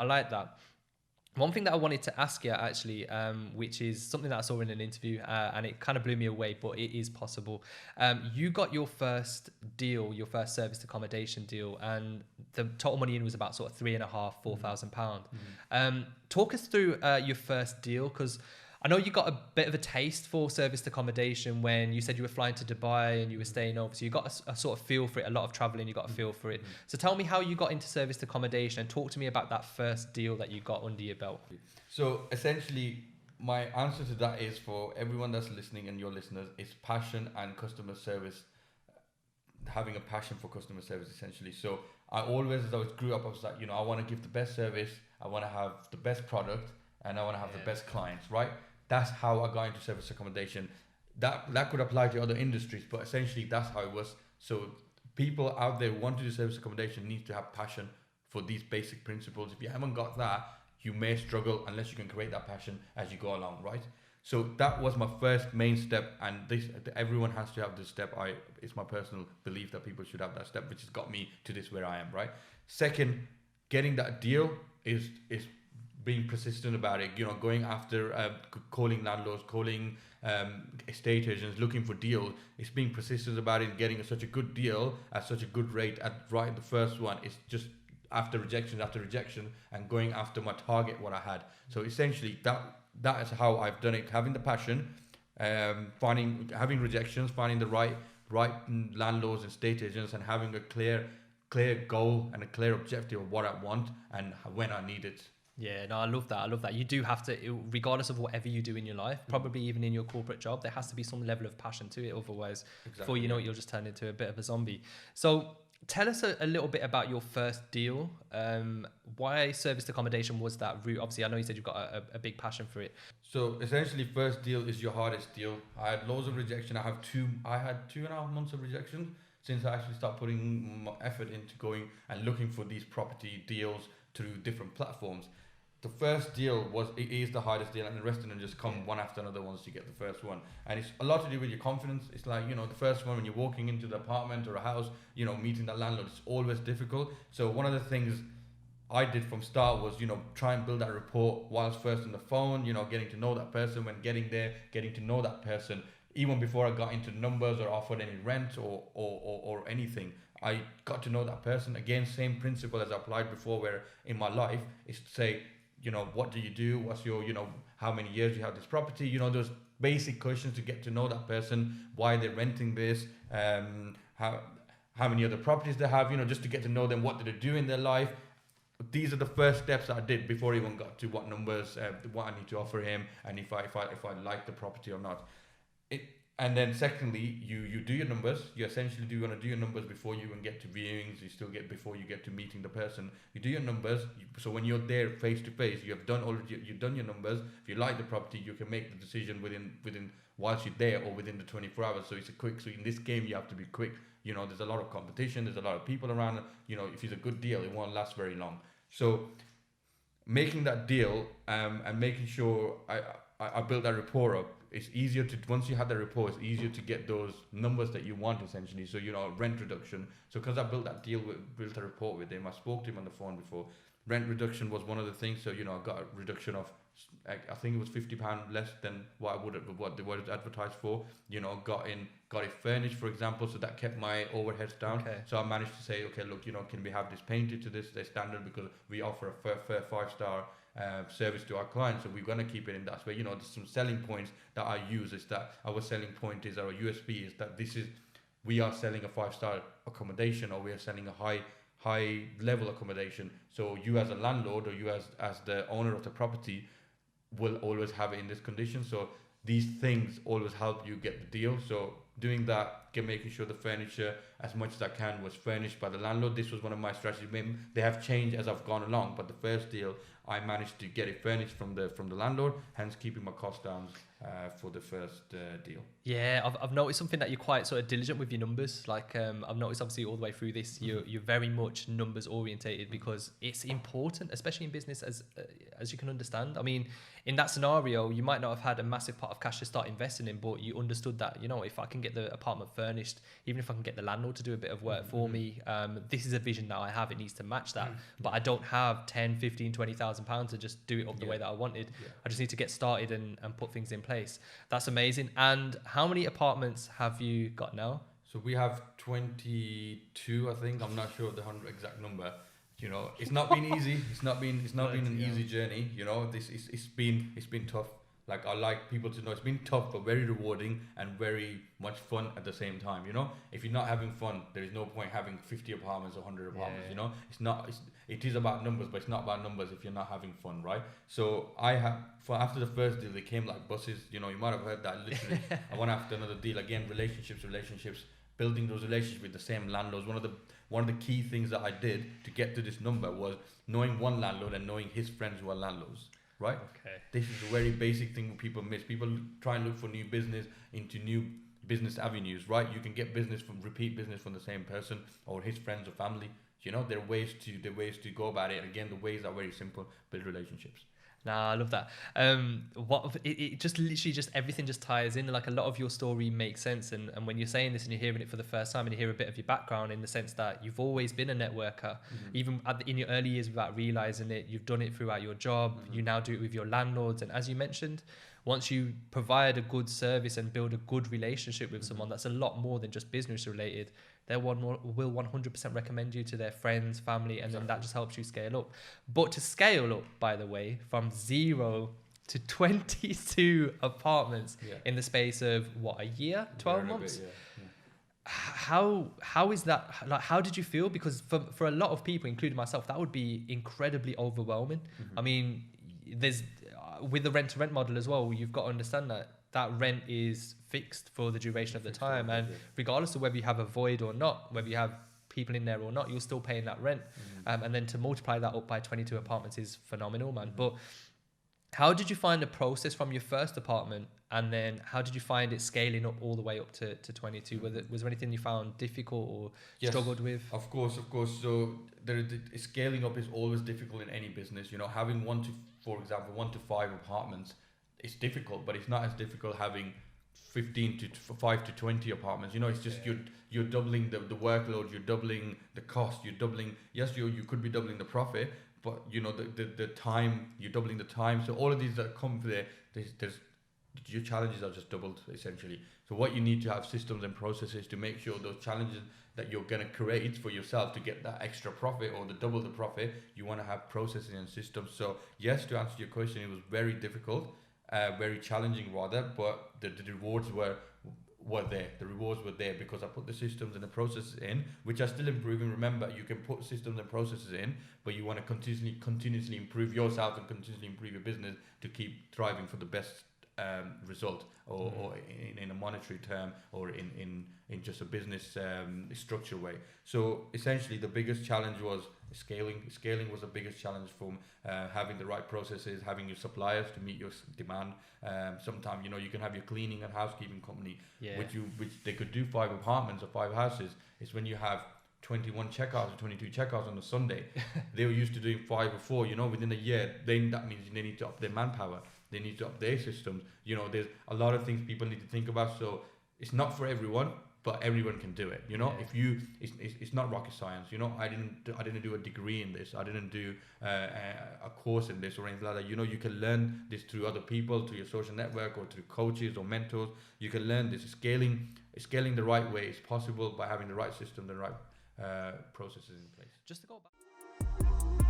I like that. One thing that I wanted to ask you actually, which is something that I saw in an interview, and it kind of blew me away, but it is possible. You got your first deal, your first serviced accommodation deal, and the total money in was about sort of £3,500–4,000. Talk us through your first deal, because I know you got a bit of a taste for serviced accommodation when you said you were flying to Dubai and you were staying over. So you got a sort of feel for it, a lot of traveling, you got a feel for it. So tell me how you got into serviced accommodation and talk to me about that first deal that you got under your belt. So essentially, my answer to that is, for everyone that's listening and your listeners, is passion and customer service. Having a passion for customer service, essentially. So I always, as I grew up, I was like, I want to give the best service, I want to have the best product, and I want to have the best clients, right? That's how I got into service accommodation. That could apply to other industries, but essentially that's how it was. So people out there who want to do service accommodation need to have passion for these basic principles. If you haven't got that, you may struggle unless you can create that passion as you go along, right? So that was my first main step, and everyone has to have this step. It's my personal belief that people should have that step, which has got me to this where I am, right? Second, getting that deal is being persistent about it, going after, calling landlords, calling estate agents, looking for deals. It's being persistent about it and getting such a good deal at such a good rate at the first one. It's just after rejection, and going after my target, what I had. So essentially that is how I've done it, having the passion, having rejections, finding the right landlords and estate agents, and having a clear goal and a clear objective of what I want and when I need it. Yeah, no, I love that. You do have to, regardless of whatever you do in your life, probably even in your corporate job, there has to be some level of passion to it. Otherwise, before you know it, you'll just turn into a bit of a zombie. So tell us a little bit about your first deal. Why serviced accommodation was that route? Obviously, I know you said you've got a big passion for it. So essentially, first deal is your hardest deal. I had loads of rejection. I had 2.5 months of rejection since I actually started putting effort into going and looking for these property deals through different platforms. The first deal is the hardest deal, and the rest of them just come one after another once you get the first one. And it's a lot to do with your confidence. It's like, the first one when you're walking into the apartment or a house, meeting that landlord, it's always difficult. So one of the things I did from start was, try and build that rapport whilst first on the phone, getting to know that person. When getting there, getting to know that person, even before I got into numbers or offered any rent or anything, I got to know that person. Again, same principle as I applied before, where in my life is to say, what do you do? What's your, how many years you have this property? Those basic questions to get to know that person, why they're renting this, how many other properties they have, just to get to know them, what do they do in their life. These are the first steps I did before I even got to what numbers, what I need to offer him, and if I like the property or not. And then secondly, you do your numbers. You essentially want to do your numbers before you even get to viewings. Before you get to meeting the person. You do your numbers. So when you're there face to face, you've done your numbers. If you like the property, you can make the decision within whilst you're there, or within the 24 hours. So it's so in this game you have to be quick. There's a lot of competition. There's a lot of people around. If it's a good deal, it won't last very long. So making that deal and making sure I built that rapport up. It's easier to, once you have the rapport, it's easier to get those numbers that you want, essentially. So, rent reduction. So because I built that deal, built a rapport with him, I spoke to him on the phone before. Rent reduction was one of the things. So, I got a reduction of, I think it was £50 less than what I would have, what they were advertised for. Got it furnished, for example. So that kept my overheads down. Okay. So I managed to say, okay, look, can we have this painted to this standard, because we offer a fair 5-star service to our clients, so we're going to keep it in that way. There's some selling points that I use. Is that our selling point is, our USP is that we are selling a 5-star accommodation, or we are selling a high level accommodation. So you as a landlord, or you as the owner of the property, will always have it in this condition. So these things always help you get the deal. So doing that, making sure the furniture, as much as I can, was furnished by the landlord. This was one of my strategies. They have changed as I've gone along, but the first deal, I managed to get it furnished from the landlord, hence keeping my costs down for the first deal. Yeah, I've noticed something, that you're quite sort of diligent with your numbers. Like I've noticed, obviously, all the way through this, you're very much numbers orientated, because it's important, especially in business, as you can understand. I mean, in that scenario, you might not have had a massive pot of cash to start investing in, but you understood that, if I can get the apartment furnished, even if I can get the landlord to do a bit of work for me, this is a vision that I have. It needs to match that. But I don't have 10, 15, 20,000 pounds to just do it up the way that I wanted. I just need to get started and put things in place. That's amazing. And how many apartments have you got now? So we have 22, I think. I'm not sure of the exact number. You know, it's not been easy. It's not been an easy journey. You know, it's been tough. Like, I like people to know it's been tough, but very rewarding and very much fun at the same time. You know, if you're not having fun, there is no point having 50 apartments or 100 apartments. You know, it is about numbers, but it's not about numbers if you're not having fun, right? So after the first deal, they came like buses. You know, you might have heard that. Literally, I went after another deal again. Relationships, building those relationships with the same landlords. One of the key things that I did to get to this number was knowing one landlord and knowing his friends who are landlords. Right? Okay. This is a very basic thing people miss. People try and look for new business into new business avenues, right? You can get repeat business from the same person or his friends or family. You know, there are ways to go about it. Again, the ways are very simple. Build relationships. Nah, I love that. It just literally just everything just ties in. Like, a lot of your story makes sense. And when you're saying this and you're hearing it for the first time and you hear a bit of your background, in the sense that you've always been a networker, even in your early years without realizing it, you've done it throughout your job. You now do it with your landlords. And as you mentioned, once you provide a good service and build a good relationship with someone, that's a lot more than just business related. They will 100% recommend you to their friends, family, and then that just helps you scale up. But to scale up, by the way, from 0 to 22 apartments in the space of a year, 12 months? How is that? Like, how did you feel? Because for a lot of people, including myself, that would be incredibly overwhelming. I mean, there's with the rent-to-rent model as well, you've got to understand that rent is fixed for the duration of the time, and regardless of whether you have a void or not, whether you have people in there or not, you're still paying that rent. And then to multiply that up by 22 apartments is phenomenal, man. But how did you find the process from your first apartment, and then how did you find it scaling up all the way up to 22? Was there anything you found difficult or struggled with? Of course. So scaling up is always difficult in any business. You know, having for example, 1 to 5 apartments, it's difficult, but it's not as difficult having 15 to 5 to 20 apartments. You know, it's just you're doubling the workload, you're doubling the cost, you're doubling. Yes, you could be doubling the profit, but you know the time, you're doubling the time. So all of these that come there, there's your challenges are just doubled essentially. So what you need to have systems and processes to make sure those challenges that you're going to create for yourself to get that extra profit or the double the profit, you want to have processes and systems. So yes, to answer your question, it was very difficult. Very challenging rather, but the rewards were there. The rewards were there because I put the systems and the processes in, which are still improving. Remember, you can put systems and processes in, but you want to continuously improve yourself and continuously improve your business to keep thriving for the best result, or in a monetary term, or in just a business structure way. So essentially, the biggest challenge was scaling. Scaling was the biggest challenge from having the right processes, having your suppliers to meet your demand. Sometimes, you know, you can have your cleaning and housekeeping company, which they could do 5 apartments or 5 houses. It's when you have 21 checkouts or 22 checkouts on a Sunday. They were used to doing 5 or 4, you know, within a year. Then that means they need to up their manpower. They need to up their systems. You know, there's a lot of things people need to think about. So it's not for everyone, but everyone can do it. You know, if you, it's not rocket science. You know, I didn't do a degree in this. I didn't do a course in this or anything like that. You know, you can learn this through other people, through your social network, or through coaches or mentors. You can learn this. Scaling the right way is possible by having the right system, the right processes in place. Just to go back.